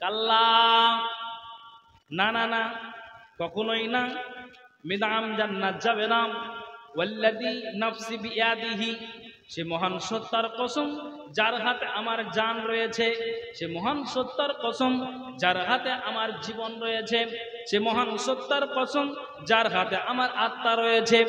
কাল্লা, না না না, কখনোই না। মিদআম জান্নাত যাবে না। ওয়াল্লাযী নাফসি বিয়াদিহি, সে মহান সত্তার কসম যার হাতে আমার জান রয়েছে, সে মহান সত্তার কসম যার হাতে আমার জীবন রয়েছে, সে মহান সত্তার কসম যার হাতে আমার আত্মা রয়েছে,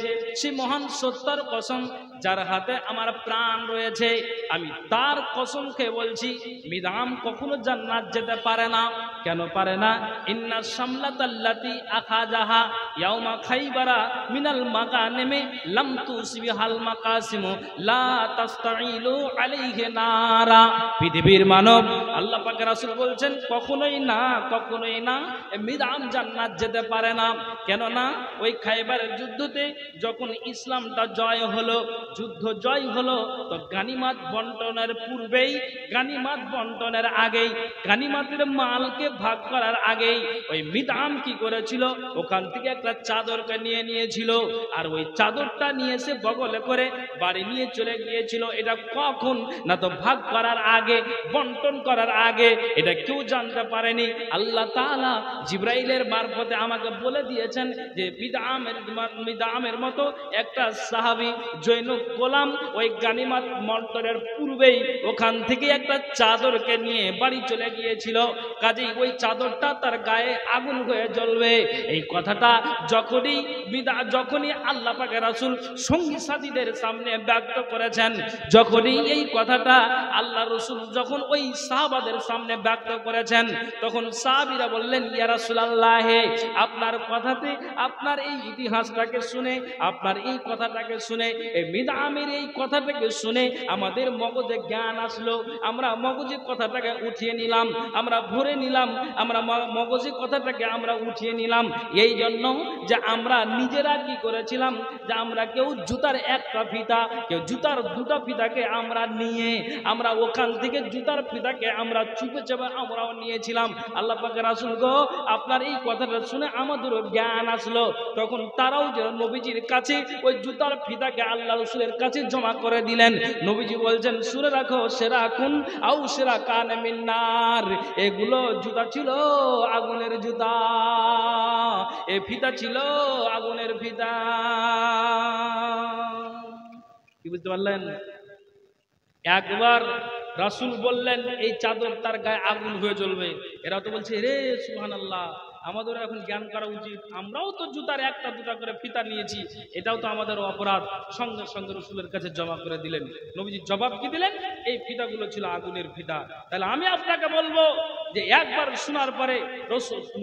সে মহান সত্তার কসম যার হাতে আমার প্রাণ রয়েছে, আমি তার কসম খেয়ে বলছি মিদআম কখনো জান্নাত যেতে পারে না। কেন পারে না? ইন্না শামলাতাল্লাতি আখাযাহা ইয়াউমা খাইবারা মিনাল মাগানিমি লাম তুসবিহাল মাকাসিমু লা তাস্তাইলু আলাইহি নারা। পৃথিবীর মানব, আল্লাহ পাক রাসূল বলছেন কখনোই না, কখনোই না মিদআম জান্নাত যেতে পারে না। কেন না? ওই খাইবারের যুদ্ধতে যখন ইসলামটা জয় হলো, যুদ্ধ জয় হলো, তো গানিমাত বন্টনের পূর্বেই, গানিমাত বন্টনের আগেই, গানিমাতের মালকে ভাগ করার আগেই ওই মিদআম কি করেছিল, ওখান থেকে একটা চাদরকে নিয়ে নিয়েছিল, আর ওই চাদরটা নিয়ে এসে বগলে করে বাড়ি নিয়ে চলে গিয়েছিল। এটা কখন? না তো ভাগ করার আগে, বন্টন করার আগে। এটা কেউ জানতে পারেনি। আল্লাহ তাআলা জিবরাইলের মারফতে আমাকে বলে দিয়েছেন যে মিদআমের মতো একটা সাহাবী জৈনব গোলাম ওই গানিমাত বন্টনের পূর্বেই ওখান থেকে একটা চাদরকে নিয়ে বাড়ি চলে গিয়েছিল। কাজেই ওই চাদরটা তার গায়ে আগুন হয়ে জ্বলবে। এই কথাটা যখনই আল্লাহ পাকের রাসূল সঙ্গী সাথীদের সামনে ব্যক্ত করেছেন, যখনই এই কথাটা আল্লাহ রাসূল যখন ওই সাহাবাদের সামনে ব্যক্ত করেছেন, তখন সাহাবীরা বললেন ইয়া রাসূলুল্লাহ, আপনার কথাতে, আপনার এই ইতিহাসটাকে শুনে, আপনার এই কথাটাকে শুনে, এই মিদআমের এই কথাটাকে শুনে আমাদের মগজে জ্ঞান আসলো। আমরা মগজে কথাটাকে উঠিয়ে নিলাম, আমরা ভরে নিলাম, আমরা মগজে কথাটাকে আমরা উঠিয়ে নিলাম। এই জন্য যে আমরা নিজেরা কি করেছিলাম, যে আমরা কেউ জুতার একটা ফিতা, কেউ জুতার দুটো ফিতাকে আমরা নিয়ে, আমরা ওখান থেকে জুতার ফিতাকে আমরা চুপে চাপে আমরাও নিয়েছিলাম। আল্লাহ পাকের রাসূল গো, আপনার এই কথাটা শুনে আমাদেরও জ্ঞান আসলো। তখন তারাও যে নবীজির কাছে ওই জুতার ফিতাকে আল্লাহ রাসূলের কাছে জমা করে দিলেন। নবীজি বলছেন শুনে রাখো, সেরা কুন আউ সেরা কান মিন নার, এগুলো জুতা ছিল আগুনের জুতা, এ ফিতা ছিল আগুনের ফিতা। কি বুঝতে পারলেন? একবার রাসূল বললেন এই চাদর তার গায়ে আগুন হয়ে জ্বলবে। এরা তো বলছে রে সুবহানাল্লাহ, আমাদের এখন জ্ঞান করা উচিত, আমরাও তো জুতার একটা দুটা করে ফিতা নিয়েছি, এটাও তো আমাদের অপরাধ। সঙ্গে সঙ্গে রাসূলের কাছে জমা করে দিলেন। নবীজি জবাব কি দিলেন? এই ফিতাগুলো ছিল আগুনের ফিতা। তাহলে আমি আপনাকে বলবো যে একবার শোনার পরে,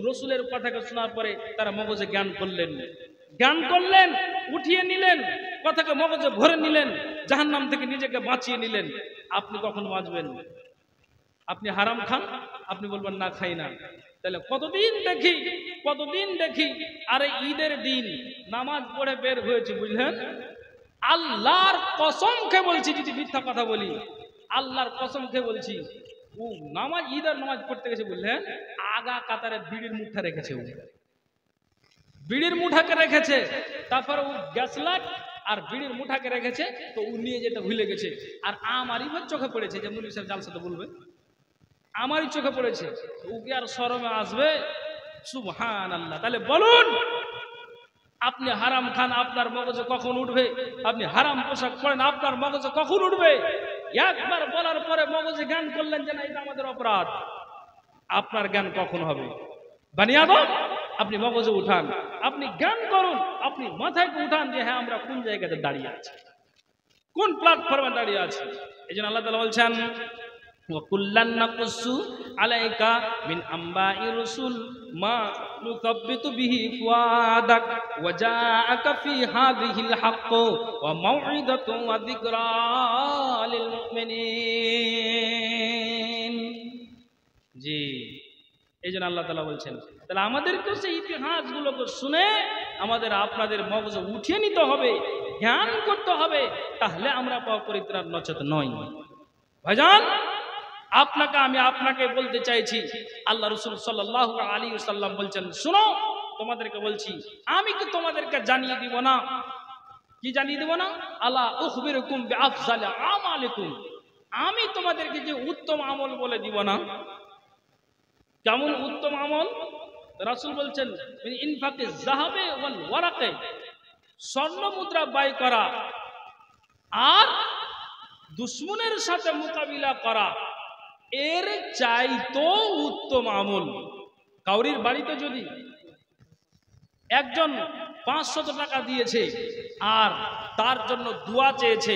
রাসূলের কথাকে শোনার পরে তারা মগজে জ্ঞান করলেন, উঠিয়ে নিলেন, কথাকে মগজে ভরে নিলেন, জাহান্নাম থেকে নিজেকে বাঁচিয়ে নিলেন। আপনি কখন বাঁচবেন? আপনি হারাম খান, আপনি বলবেন না খাই না। তাহলে কতদিন দেখি আরে ঈদের দিন নামাজ পড়ে বের হয়েছে, বুঝলেন? আল্লাহর কসম খেয়ে বলছি, যদি মিথ্যা কথা বলি, আল্লাহর কসম খেয়ে বলছি, ও নামাজ, ঈদের নামাজ পড়তে গেছে, বুঝলেন, আগা কাতারে বিড়ির মুঠা রেখেছে, বিড়ির মুঠাকে রেখেছে, তারপর ও গ্যাসলাইট আর বিড়ির মুঠাকে রেখেছে, তো ও নিয়ে যেতে ভুলে গেছে। আর আমারই চোখে পড়েছে, যে মুলি সাহেব জালসাতে বলবে, আমারই চোখে পড়েছে, ও কি আর শরমে আসবে? সুবহানাল্লাহ। তাহলে বলুন, আপনি হারাম খান, আপনার মগজে কখন উঠবে? আপনি হারাম পোশাক পরেন, আপনার মগজে কখন উঠবে? একবার বলার পরে মগজে জ্ঞান করলেন যে না, এটা আমাদের অপরাধ। আপনার জ্ঞান কখন হবে? বানি আদম, আপনি মগজে উঠান, আপনি জ্ঞান করুন, আপনি মাথায় উঠান যে হ্যাঁ আমরা কোন জায়গাতে দাঁড়িয়ে আছি, কোন প্ল্যাটফর্মে দাঁড়িয়ে আছি। এই জন্য আল্লাহ তাআলা বলছেন وَكُلًّا نَقُصُّ عَلَيْكَ مِنْ أَنْبَاءِ الرُّسُلِ مَا نُثَبِّتُ بِهِ فُؤَادَكَ وَجَاءَكَ فِي هَذِهِ الْحَقُّ وَمَوْعِظَةٌ وَذِكْرَى لِلْمُؤْمِنِينَ। জি, এই জন্য আল্লাহ তাআলা বলছেন, তাহলে আমাদেরকে সেই ইতিহাসগুলোকে শুনে আমাদের আপনাদের মগজে উঠিয়ে নিতে হবে, জ্ঞান করতে হবে, তাহলে আমরা পরিত্রাণ নচেত নই। ভাইজান, আপনাকে বলতে চাইছি, আল্লাহ রাসূল সাল্লাল্লাহু আলাইহি ওয়াসাল্লাম বলছেন, শুনো, তোমাদেরকে বলছি, আমি কি তোমাদেরকে জানিয়ে দিব না? কি জানিয়ে দিব না? আলা উখবিরুকুম বিআফজালি আমালিকুম, আমি তোমাদেরকে যে উত্তম আমল বলে দিব না? কেমন উত্তম আমল? রাসূল বলছেন ইনফাকে যাহাবে ওয়াল ওয়ারাকে, স্বর্ণ মুদ্রা ব্যয় করা আর দুশমনের সাথে মোকাবিলা করা এর চাইতেও উত্তম আমল। কাউরির বাড়িতে যদি একজন 500 টাকা দিয়েছে আর তার জন্য দোয়া চেয়েছে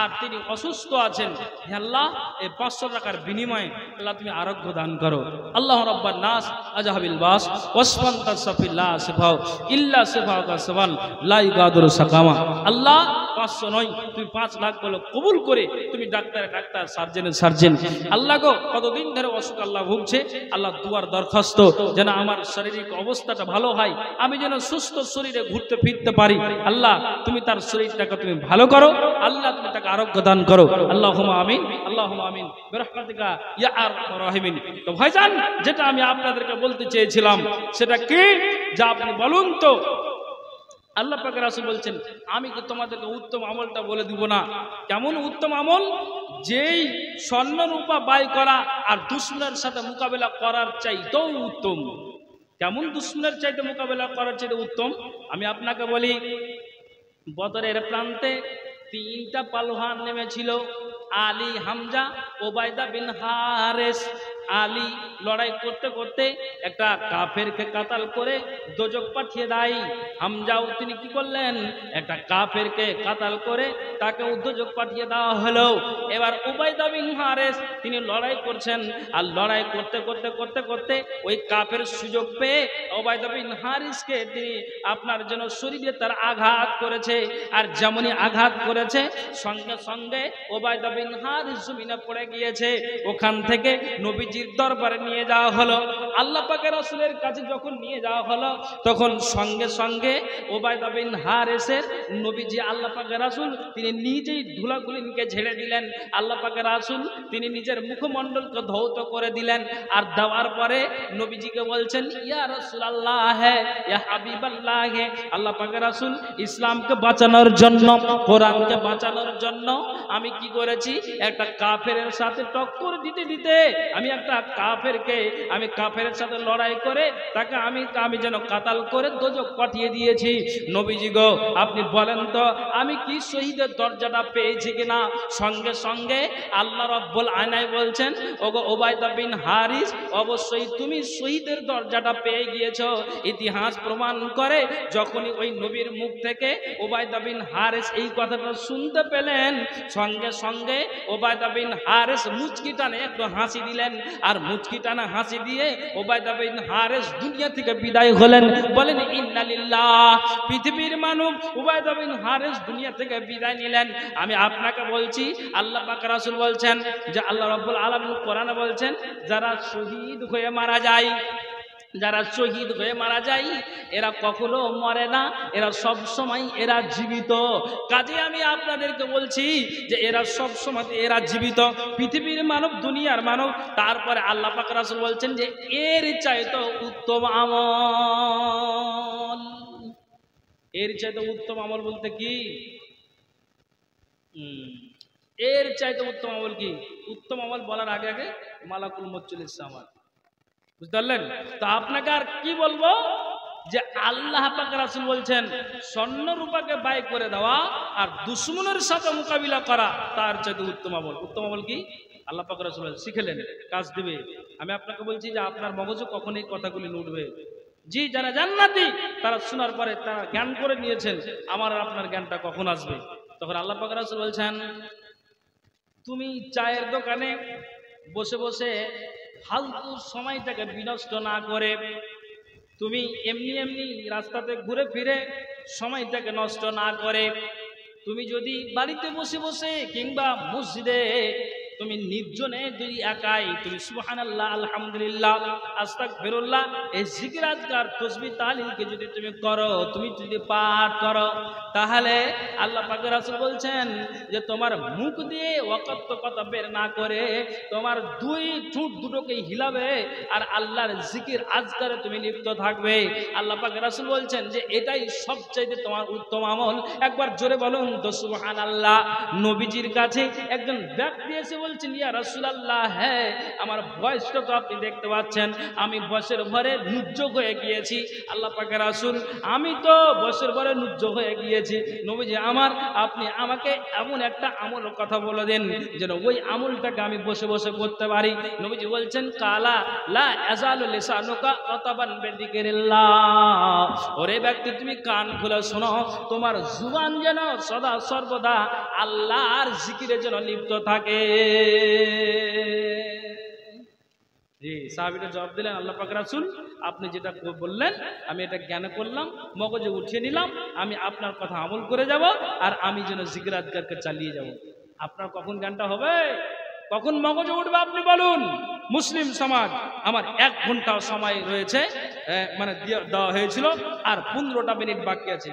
আর তিনি অসুস্থ আছেন, হে আল্লাহ এই 500 টাকার বিনিময়ে আল্লাহ তুমি আরোগ্য দান করো। আল্লাহ রাব্বান নাস আজহাবিল বাস ওয়াসফান তাসফিল্লাহ সিফাও ইল্লা সিফাউকা সাবান লা ইগাদুর সাকামা। আল্লাহ 500 নয় তুমি 5 লাখ বলো কবুল করে, তুমি ডাক্তার সার্জেনের সার্জেন। আল্লাহ গো কতদিন ধরে অসুখ আল্লাহ ভুগছে, আল্লাহ দুয়ার দরখাস্ত যেন আমার শারীরিক অবস্থাটা ভালো হয়, আমি যেন সুস্থ শরীরে ঘুরতে ফিরতে পারি। আল্লাহ তুমি তার শরীরটাকে তুমি ভালো করো, আল্লাহ তুমি তাকে আরোগ্য দান করো। আল্লাহুম্মা আমিন, আল্লাহুম্মা আমিন বিরহমাতিকা ইয়া আরহামার রাহিমিন। তো ভাইজান, যেটা আমি আপনাদেরকে বলতে চেয়েছিলাম সেটা কি, যা আপনি বলুন তো। আল্লাহ পাক রাসূল বলছেন আমি কি তোমাদেরকে উত্তম আমলটা বলে দিব না? কেমন উত্তম আমল? যেই স্বর্ণ রূপা ব্যয় করা আর দুশমনের সাথে মোকাবেলা করার চাইতেও উত্তম। কেমন দুশমনের চাইতে মোকাবেলা করার চাইতে উত্তম? আমি আপনাকে বলি, বদরের প্রান্তে 3টা পালোয়ান নেমেছিল, আলী, হামজা, ওবায়দা বিন হারেস। আলী লড়াই করতে করতে একটা কাফেরকে কাতাল করে দোজক পাঠিয়ে দেয়। হামজাও তিনি কি করলেন, একটা কাফেরকে কাতাল করে তাকে দোজক পাঠিয়ে দেওয়া হলো। এবার ওবায়দা বিন হারেস তিনি লড়াই করছেন, আর লড়াই করতে করতে করতে করতে ওই কাফের সুযোগ পেয়ে ওবায়দা বিন হারিসকে তিনি আপনার জন্য শরীরে তার আঘাত করেছে। আর যেমনই আঘাত করেছে সঙ্গে সঙ্গে ওবায়দা বিন হারিস জমিনে পড়ে গিয়েছে। ওখান থেকে নবীজির দরবারে নিয়ে যাওয়া হলো। আল্লাহ পাকের রাসূলের কাছে যখন নিয়ে যাওয়া হলো তখন সঙ্গে সঙ্গে ওবায়দা বিন হারিসের নবীজি আল্লাহ পাকের রাসূল তিনি নিজেই ধুলাগুলিকে ঝেড়ে দিলেন। আল্লাহ পাকের রাসূল তিনি নিজের মুখমণ্ডলকে ধৌত করে দিলেন। আর দেওয়ার পরে নবীজিকে বলছেন ইয়া রাসূলুল্লাহ, ইয়া হাবিবাল্লাহ, আল্লাহ পাকের রাসূল ইসলামকে বাঁচানোর জন্য, কোরআনকে বাঁচানোর জন্য আমি কি করেছি, একটা কাফেরের সাথে টক্কর দিতে দিতে আমি একটা কাফেরের সাথে লড়াই করে তাকে আমি যেন কাতাল করে দোজক পাঠিয়ে দিয়েছি। নবীজি গো আপনি বলেন তো আমি কি শহীদের দরজাটা পেয়েছি কিনা? সঙ্গে সঙ্গে আল্লাহ রাব্বুল আলামিন বলছেন ওগো ওবায়দা বিন হারিস, অবশ্যই তুমি শহীদের দরজাটা পেয়ে গিয়েছো। ইতিহাস প্রমাণ করে যখনই ওই নবীর মুখ থেকে ওবায়দা বিন হারিস এই কথাটা শুনতে পেলেন সঙ্গে সঙ্গে ওবায়দা বিন হারিস মুচকি টানে একটু হাসি দিলেন। আর মুচকি টানা হাসি দিয়ে ওবায়দা বিন হারিস দুনিয়া থেকে বিদায় হলেন। বলেন ইন্না লিল্লাহ। পৃথিবীর মানুষ ওবায়দা বিন হারিস দুনিয়া থেকে বিদায় নিলেন। আমি আপনাকে বলছি আল্লাহ পাক রাসূল বলছেন যে আল্লাহ রাব্বুল আলামিন কোরআনে বলছেন যারা শহীদ হয়ে মারা যায়, যারা শহীদ হয়ে মারা যায় এরা কখনো মরে না, এরা সব সময় এরা জীবিত। কাজে আমি আপনাদেরকে বলছি যে এরা সব সময় এরা জীবিত, পৃথিবীর মানব, দুনিয়ার মানব। তারপরে আল্লাহ পাক রাসূল বলছেন যে এর চাইতে উত্তম আমল, এর চাইতে উত্তম আমল বলতে কি, এর চাইতে উত্তম আমল কি? উত্তম আমল বলার আগে আগে মালাকুল মউত চলে এসেছে আমার, বুঝতে পারলেন? তো আপনাকে আর কি বলবো যে আল্লাহ পাক রাসূল বলছেন স্বর্ণ রূপাকে ব্যয় করে দেওয়া আর দুশমনের সাথে মোকাবিলা করা তার চাইতে উত্তম আমল। উত্তম আমল কি? আল্লাহ পাক রাসূল শিখেলেন, কাজ দিবে। আমি আপনাকে বলছি যে আপনার মগজে কখন এই কথাগুলি উঠবে। জি, যারা জান্নাতি তারা শোনার পরে তারা জ্ঞান করে নিয়েছেন, আমার আর আপনার জ্ঞানটা কখন আসবে? তখন আল্লাহ পাক রাসূল বলছেন তুমি চায়ের দোকানে বসে বসে ফালতু সময়টাকে বিনষ্ট না করে তুমি এমনি এমনি রাস্তাতে ঘুরে ফিরে সময়টাকে নষ্ট না করে তুমি যদি বাড়িতে বসে বসে কিংবা মসজিদে তুমি নির্জনে যদি একাই তুমি সুবহানাল্লাহ, আলহামদুলিল্লাহ, আস্তাগফিরুল্লাহ এই জিকির আজকার তাসবিহ তাহলিলকে যদি তুমি করো, তুমি যদি পাঠ করো, তাহলে আল্লাহ পাক রাসূল বলছেন যে তোমার মুখ দিয়ে ওয়াক্ত কথা বের না করে তোমার দুই ঠোঁট দুটোকে হিলাবে আর আল্লাহর জিকির আজকারে তুমি লিপ্ত থাকবে। আল্লাহ পাক রাসূল বলছেন যে এটাই সবচেয়ে তোমার উত্তম আমল। একবার জোরে বলুন তো সুবহানাল্লাহ। নবীজির কাছে একজন ব্যক্তি এসে বলছেন ইয়া রাসূলুল্লাহ, হ্যাঁ আমার বয়সটা তো আপনি দেখতে পাচ্ছেন, আমি বয়সের ভরে নুজ্জক হয়ে গিয়েছি। আল্লাহ পাকের রাসূল, আমি তো বয়সের ভরে নুজ্জক হয়ে গিয়েছি। নবীজি আমার, আপনি আমাকে এমন একটা আমলের কথা বলে দেন যেন ওই আমলটাকে আমি বসে বসে করতে পারি। নবীজি বলছেন কালা লা ইয়াজালু লিসানুকা রাতাবান বিযিকরিল্লাহ, ওরে ব্যক্তি তুমি কান খুলে শোনো, তোমার জুবান যেন সদা সর্বদা আল্লাহর জিকিরে যেন লিপ্ত থাকে। জি, সাহাবীরা জবাব দিলেন আল্লাহ পাক রাসূল, আপনি যেটা বললেন আমি এটা জ্ঞান করলাম, মগজে উঠিয়ে নিলাম, আমি আপনার কথা আমল করে যাব, আর আমি যেন জিকির আজকারকে চালিয়ে যাব। আপনার কখন জ্ঞানটা হবে, কখন মগজে উঠবে আপনি বলুন। মুসলিম সমাজ, আমার 1 ঘন্টা সময় রয়েছে, মানে দেওয়া হয়েছিল, আর 15টা মিনিট বাকি আছে,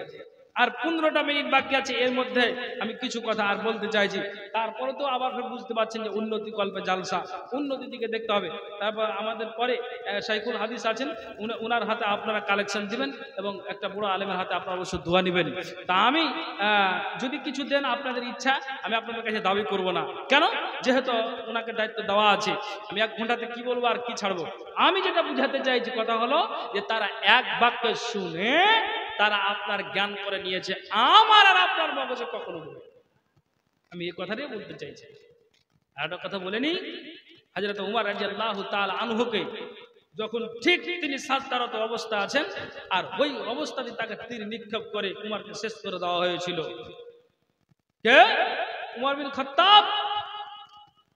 আর 15টা মিনিট বাকি আছে। এর মধ্যে আমি কিছু কথা আর বলতে চাইছি, তারপরে তো আবার বুঝতে পারছেন যে উন্নতি কল্পে জালসা, উন্নতির দিকে দেখতে হবে। তারপর আমাদের পরে শাইখুল হাদিস আছেন, উনার হাতে আপনারা কালেকশন দিবেন এবং একটা বড় আলেমের হাতে আপনারা অবশ্য দোয়া নেবেন। তা আমি যদি কিছু দেন আপনাদের ইচ্ছা, আমি আপনাদের কাছে দাবি করব না, কেন, যেহেতু ওনাকে দায়িত্ব দেওয়া আছে। আমি 1 ঘন্টাতে কি বলবো আর কি ছাড়বো, আমি যেটা বুঝাতে চাইছি কথা হলো যে তারা এক বাক্য শুনে তারা আপনার জ্ঞান করে নিয়েছে, আমার আর আপনার মগজে কখনো বলে। আমি এই কথাটাই বলতে চাইছি। আর একটা কথা বলে নি, হযরত উমর রাদিয়াল্লাহু তাআলা আনহুকে যখন ঠিক তিনি সাজদারত অবস্থা আছেন, আর ওই অবস্থাতে তাকে তীর নিক্ষেপ করে উমরকে শেষ করে দেওয়া হয়েছিল। কে? উমর বিন খাত্তাব।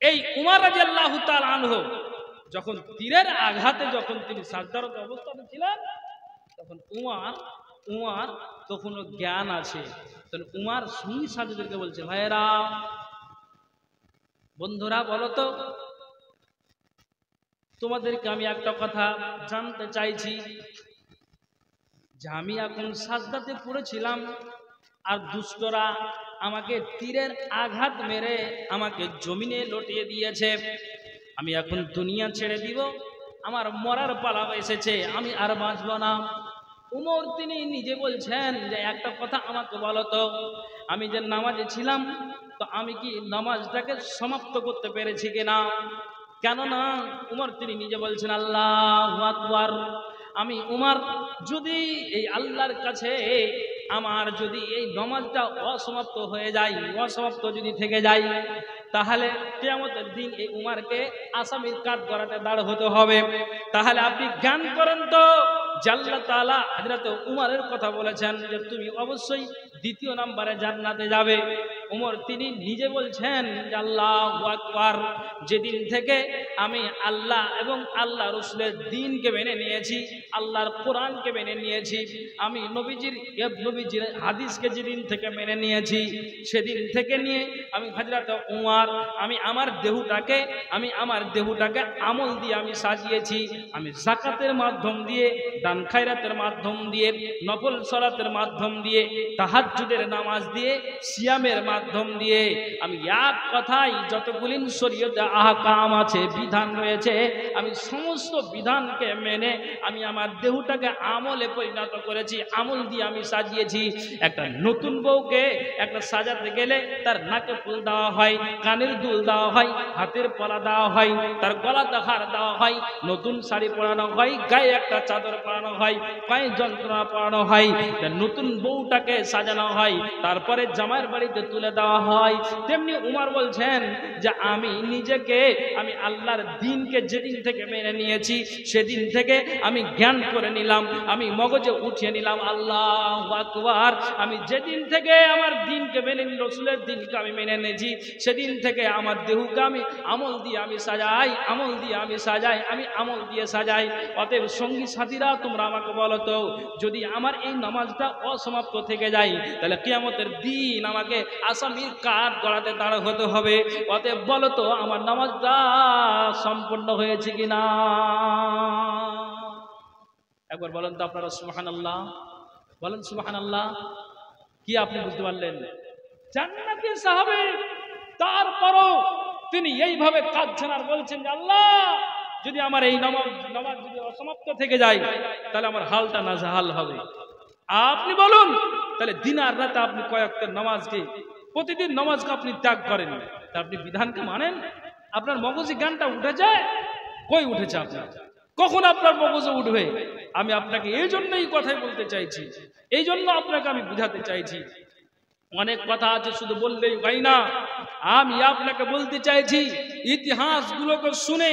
এই উমর রাদিয়াল্লাহু তাআলা আনহু যখন তীরের আঘাতে যখন তিনি সাজদারত অবস্থাতে ছিলেন, তখন উমর তখনও জ্ঞান আছে। তাহলে উমর সঙ্গী সাথীদেরকে বলছে, ভাইয়েরা বন্ধুরা বলো তো, তোমাদেরকে আমি একটা কথা জানতে চাইছি, যে আমি এখন সাজদাতে পড়েছিলাম, আর দুষ্টরা আমাকে তীরের আঘাত মেরে আমাকে জমিনে লটিয়ে দিয়েছে, আমি এখন দুনিয়া ছেড়ে দিব, আমার মরার পালা এসেছে, আমি আর বাঁচব না। উমর তিনি নিজে বলছেন যে একটা কথা আমাকে বলো তো, আমি যে নামাজে ছিলাম, তো আমি কি নামাজটাকে সমাপ্ত করতে পেরেছি কিনা? কেননা উমর তিনি নিজে বলছেন আল্লাহু আকবার, আমি উমর যদি এই আল্লাহর কাছে আমার যদি এই নামাজটা অসমাপ্ত হয়ে যায়, অসমাপ্ত যদি থেকে যায়, তাহলে কিয়ামতের দিন এই উমরকে আসামির কাঠ গড়াতে দাঁড় হতে হবে। তাহলে আপনি জ্ঞান করেন তো যে আল্লাহ তাআলা হযরত উমরের কথা বলেছেন যে তুমি অবশ্যই 2য় নম্বরে জান্নাতে যাবে। উমর তিনি নিজে বলছেন যে আল্লাহু আকবার, যেদিন থেকে আমি আল্লাহ এবং আল্লাহ রাসূলের দ্বীনকে মেনে নিয়েছি, আল্লাহর কোরআনকে মেনে নিয়েছি, আমি নবীজির হাদিসকে যেদিন থেকে মেনে নিয়েছি, সেদিন থেকে নিয়ে আমি হযরত উমর আমি আমার দেহটাকে আমল দিয়ে আমি সাজিয়েছি। আমি যাকাতের মাধ্যম দিয়ে, দান খায়রাতের মাধ্যম দিয়ে, নফল সালাতের মাধ্যম দিয়ে, তাহাজ্জুদের নামাজ দিয়ে, সিয়ামের মাধ্যম দিয়ে, আমি এক কথায় যতগুলি শরীয়তে আহকাম আছে, বিধান রয়েছে, আমি সমস্ত বিধানকে মেনে আমি আমার দেহটাকে আমলে পরিণত করেছি, আমল দিয়ে আমি সাজিয়েছি। একটা নতুন বউকে একটা সাজাতে গেলে তার নাকে ফুল দেওয়া হয়, কানের দুল দেওয়া হয়, হাতের পলা দেওয়া হয়, তার গলাতে হার দেওয়া হয়, নতুন শাড়ি পরানো হয়, গায়ে একটা চাদর পরানো হয়, পায়ে যন্ত্রণা পরানো হয়, নতুন বউটাকে সাজানো হয়, তারপরে জামাইয়ের বাড়িতে তুলে দেওয়া হয়। তেমনি উমর বলছেন যে আমি নিজেকে, আমি আল্লাহর দ্বীনকে যেদিন থেকে মেনে নিয়েছি, সেদিন থেকে আমি জ্ঞান করে নিলাম, আমি মগজে উঠিয়ে নিলাম আল্লাহু আকবার। আমি যেদিন থেকে আমার দ্বীনকে মেনে নিলাম, রাসূলের দ্বীনকে আমি মেনে নিয়েছি, সেদিন থেকে আমার দেহকে আমি আমল দিয়ে আমি সাজাই, আমল দিয়ে আমি সাজাই, আমি আমল দিয়ে সাজাই। অতএব সঙ্গী সাথীরা তোমরা আমাকে বলো তো, যদি আমার এই নামাজটা অসমাপ্ত থেকে যায়, তাহলে কিয়ামতের দিন আমাকে আসামির কাঠ গড়াতে দাঁড় হতে হবে। অতএব বলো তো আমার নামাজটা সম্পূর্ণ হয়েছে কিনা? একবার বলেন তো আপনারা সুবহানাল্লাহ, বলেন সুবহানাল্লাহ। কি আপনি বুঝতে পারলেন? জান্নাতি সাহাবী, তারপরও তিনি এইভাবে কাঁদছেন আর বলছেন যে আল্লাহ, যদি আমার এই নামাজ যদি অসমাপ্ত থেকে যায়, তাহলে আমার হালটা নাজেহাল হবে। আপনি বলুন, তাহলে দিন আর রাতে আপনি কয়েকটা নামাজকে, প্রতিদিন নামাজকে আপনি ত্যাগ করেন, তা আপনি বিধানকে মানেন? আপনার মগজে জ্ঞানটা উঠে যায়? কই উঠেছে আপনার? কখন আপনার মগজে উঠবে? আমি আপনাকে এই জন্যই কথাই বলতে চাইছি, এই জন্য আপনাকে আমি বুঝাতে চাইছি। অনেক কথা আছে, শুধু বললেই হয় না। আমি আপনাকে বলতে চাইছি ইতিহাসগুলোকে শুনে